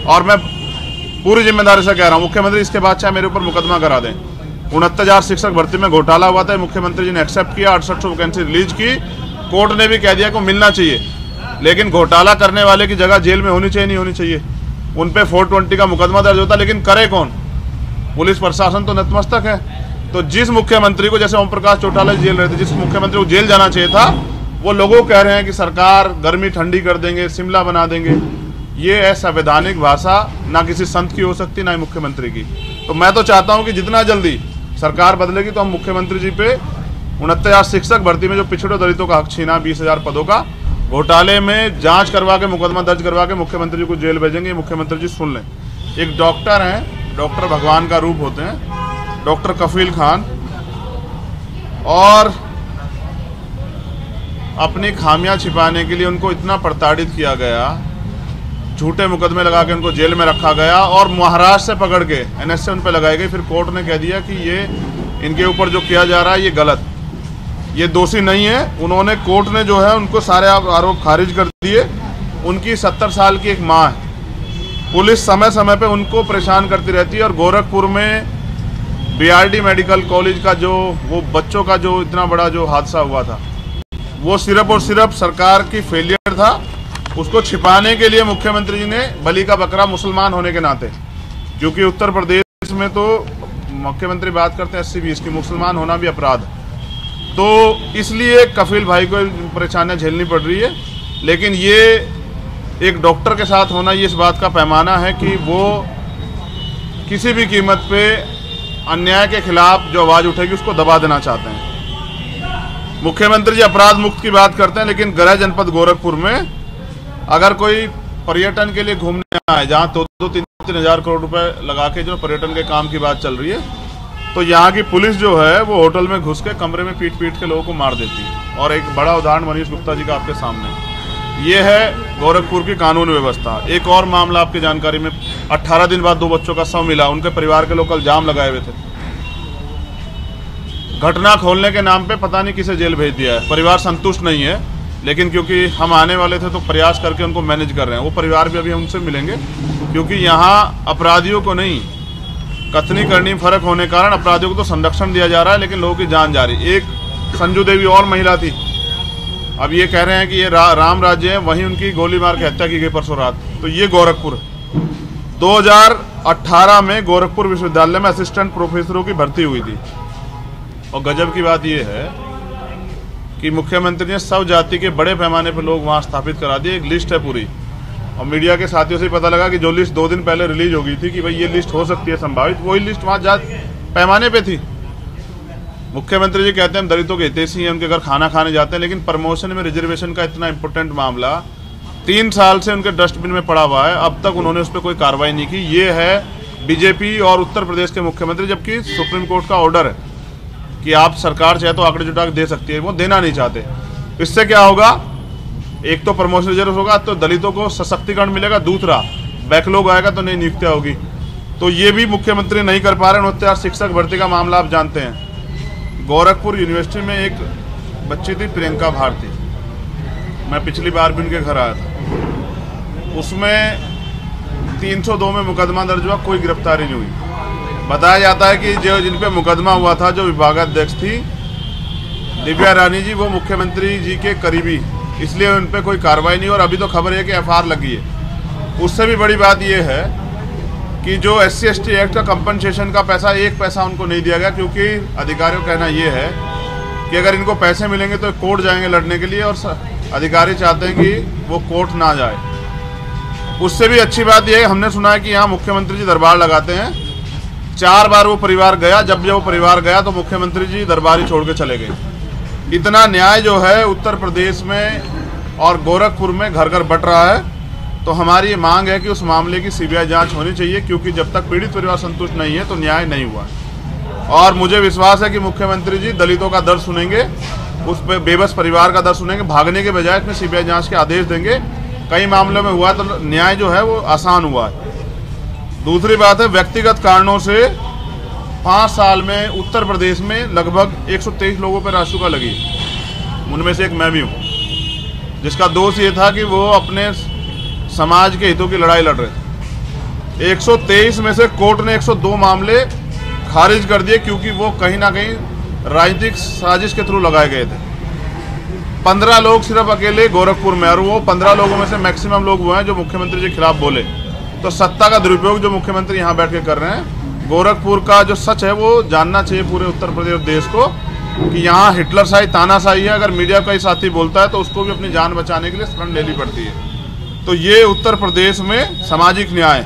और मैं पूरी जिम्मेदारी से कह रहा हूँ, मुख्यमंत्री इसके बाद चाहे मेरे ऊपर मुकदमा करा दें। 69,000 शिक्षक भर्ती में घोटाला हुआ था, मुख्यमंत्री जी ने एक्सेप्ट किया, 6800 वैकेंसी रिलीज की। कोर्ट ने भी कह दिया कि मिलना चाहिए, लेकिन घोटाला करने वाले की जगह जेल में होनी चाहिए, नहीं होनी चाहिए। उन पे 420 का मुकदमा दर्ज होता, लेकिन करे कौन? पुलिस प्रशासन तो नतमस्तक है। तो जिस मुख्यमंत्री को, जैसे ओम प्रकाश चौटाला जेल रहे थे, जिस मुख्यमंत्री को जेल जाना चाहिए था, वो लोगों कह रहे हैं कि सरकार गर्मी ठंडी कर देंगे, शिमला बना देंगे। ये असंवैधानिक भाषा ना किसी संत की हो सकती, ना ही मुख्यमंत्री की। तो मैं तो चाहता हूं कि जितना जल्दी सरकार बदलेगी तो हम मुख्यमंत्री जी पे 69,000 शिक्षक भर्ती में जो पिछड़े दलितों का हक छीना, 20,000 पदों का घोटाले में जांच करवा के, मुकदमा दर्ज करवा के मुख्यमंत्री जी को जेल भेजेंगे। मुख्यमंत्री जी सुन लें। एक डॉक्टर हैं, डॉक्टर भगवान का रूप होते हैं, डॉक्टर कफील खान, और अपनी खामियां छिपाने के लिए उनको इतना प्रताड़ित किया गया, झूठे मुकदमे लगा के उनको जेल में रखा गया, और महाराष्ट्र से पकड़ के एनएसए उन पर लगाई गई। फिर कोर्ट ने कह दिया कि ये इनके ऊपर जो किया जा रहा है ये गलत, ये दोषी नहीं है। उन्होंने, कोर्ट ने जो है उनको सारे आरोप खारिज कर दिए। उनकी 70 साल की एक माँ है, पुलिस समय समय पे उनको परेशान करती रहती है। और गोरखपुर में बीआरडी मेडिकल कॉलेज का जो वो बच्चों का जो इतना बड़ा जो हादसा हुआ था, वो सिर्फ और सिर्फ सरकार की फेलियर था। उसको छिपाने के लिए मुख्यमंत्री जी ने बलि का बकरा मुसलमान होने के नाते, क्योंकि उत्तर प्रदेश में तो मुख्यमंत्री बात करते हैं 80-20 की, मुसलमान होना भी अपराध, तो इसलिए कफील भाई को परेशानियां झेलनी पड़ रही है। लेकिन ये एक डॉक्टर के साथ होना, ये इस बात का पैमाना है कि वो किसी भी कीमत पे अन्याय के खिलाफ जो आवाज़ उठेगी उसको दबा देना चाहते हैं। मुख्यमंत्री जी अपराध मुक्त की बात करते हैं, लेकिन गृह जनपद गोरखपुर में अगर कोई पर्यटन के लिए घूमने आए, जहाँ 2-3 हज़ार करोड़ रुपए लगा के जो पर्यटन के काम की बात चल रही है, तो यहाँ की पुलिस जो है वो होटल में घुस के कमरे में पीट के लोगों को मार देती है। और एक बड़ा उदाहरण मनीष गुप्ता जी का आपके सामने, ये है गोरखपुर की कानून व्यवस्था। एक और मामला आपकी जानकारी में, 18 दिन बाद 2 बच्चों का शव मिला, उनके परिवार के लोग कल जाम लगाए हुए थे। घटना खोलने के नाम पे पता नहीं किसे जेल भेज दिया है। परिवार संतुष्ट नहीं है, लेकिन क्योंकि हम आने वाले थे तो प्रयास करके उनको मैनेज कर रहे हैं। वो परिवार भी अभी हम उनसे मिलेंगे, क्योंकि यहाँ अपराधियों को नहीं, कथनी करनी फर्क होने के कारण अपराधियों को तो संरक्षण दिया जा रहा है, लेकिन लोगों की जान जा रही। एक संजू देवी और महिला थी, अब ये कह रहे हैं कि ये राम राज्य है, वहीं उनकी गोली मार के हत्या की गई परसों रात। तो ये गोरखपुर 2018 में गोरखपुर विश्वविद्यालय में असिस्टेंट प्रोफेसरों की भर्ती हुई थी। और गजब की बात यह है कि मुख्यमंत्री ने सब जाति के बड़े पैमाने पर लोग वहां स्थापित करा दिए। एक लिस्ट है पूरी, और मीडिया के साथियों से पता लगा कि जो लिस्ट 2 दिन पहले रिलीज हो गई थी कि भाई ये लिस्ट हो सकती है संभावित, वही लिस्ट वहां जाति पैमाने पे थी। मुख्यमंत्री जी कहते हैं दलितों के हितैषी हैं, उनके घर खाना खाने जाते हैं, लेकिन प्रमोशन में रिजर्वेशन का इतना इंपॉर्टेंट मामला 3 साल से उनके डस्टबिन में पड़ा हुआ है, अब तक उन्होंने उस पर कोई कार्रवाई नहीं की। ये है बीजेपी और उत्तर प्रदेश के मुख्यमंत्री, जबकि सुप्रीम कोर्ट का ऑर्डर है कि आप सरकार चाहे तो आंकड़े जुटा के दे सकती है, वो देना नहीं चाहते। इससे क्या होगा? एक तो प्रमोशन रिजर्व होगा तो दलितों को सशक्तिकरण मिलेगा, दूसरा बैकलॉग आएगा तो नई नियुक्तियां होगी। तो ये भी मुख्यमंत्री नहीं कर पा रहे। 69,000 शिक्षक भर्ती का मामला आप जानते हैं। गोरखपुर यूनिवर्सिटी में एक बच्ची थी प्रियंका भारती, मैं पिछली बार भी उनके घर आया था, उसमें 302 में मुकदमा दर्ज हुआ, कोई गिरफ्तारी नहीं हुई। बताया जाता है कि जो जिन पे मुकदमा हुआ था, जो विभागाध्यक्ष थी दिव्या रानी जी, वो मुख्यमंत्री जी के करीबी, इसलिए उन पे कोई कार्रवाई नहीं। और अभी तो खबर है कि एफआईआर लगी है। उससे भी बड़ी बात ये है कि जो SC/ST एक्ट का कंपनसेशन का पैसा, 1 पैसा उनको नहीं दिया गया, क्योंकि अधिकारियों का कहना ये है कि अगर इनको पैसे मिलेंगे तो कोर्ट जाएंगे लड़ने के लिए, और अधिकारी चाहते हैं कि वो कोर्ट ना जाए। उससे भी अच्छी बात यह है, हमने सुना है कि यहाँ मुख्यमंत्री जी दरबार लगाते हैं। 4 बार वो परिवार गया, जब वो परिवार गया तो मुख्यमंत्री जी दरबार ही छोड़ के चले गए। इतना न्याय जो है उत्तर प्रदेश में और गोरखपुर में घर घर बट रहा है। तो हमारी ये मांग है कि उस मामले की CBI जांच होनी चाहिए, क्योंकि जब तक पीड़ित परिवार संतुष्ट नहीं है तो न्याय नहीं हुआ। और मुझे विश्वास है कि मुख्यमंत्री जी दलितों का दर्द सुनेंगे, उस बेबस परिवार का दर्द सुनेंगे, भागने के बजाय इसमें CBI जांच के आदेश देंगे। कई मामलों में हुआ तो न्याय जो है वो आसान हुआ है। दूसरी बात है, व्यक्तिगत कारणों से 5 साल में उत्तर प्रदेश में लगभग 123 लोगों पर रासुका लगी, उनमें से एक मैं भी हूँ, जिसका दोष ये था कि वो अपने समाज के हितों की लड़ाई लड़ रहे थे। 123 में से कोर्ट ने 102 मामले खारिज कर दिए क्योंकि वो कहीं ना कहीं राजनीतिक साजिश के थ्रू लगाए गए थे। 15 लोग सिर्फ अकेले गोरखपुर में, और वो 15 लोगों में से मैक्सिमम लोग वो हैं जो मुख्यमंत्री के खिलाफ बोले। तो सत्ता का दुरुपयोग जो मुख्यमंत्री यहाँ बैठ के कर रहे हैं, गोरखपुर का जो सच है वो जानना चाहिए पूरे उत्तर प्रदेश देश को कि यहाँ हिटलरशाही तानाशाही है। अगर मीडिया का ही साथी बोलता है तो उसको भी अपनी जान बचाने के लिए शरण लेनी पड़ती है। तो ये उत्तर प्रदेश में सामाजिक न्याय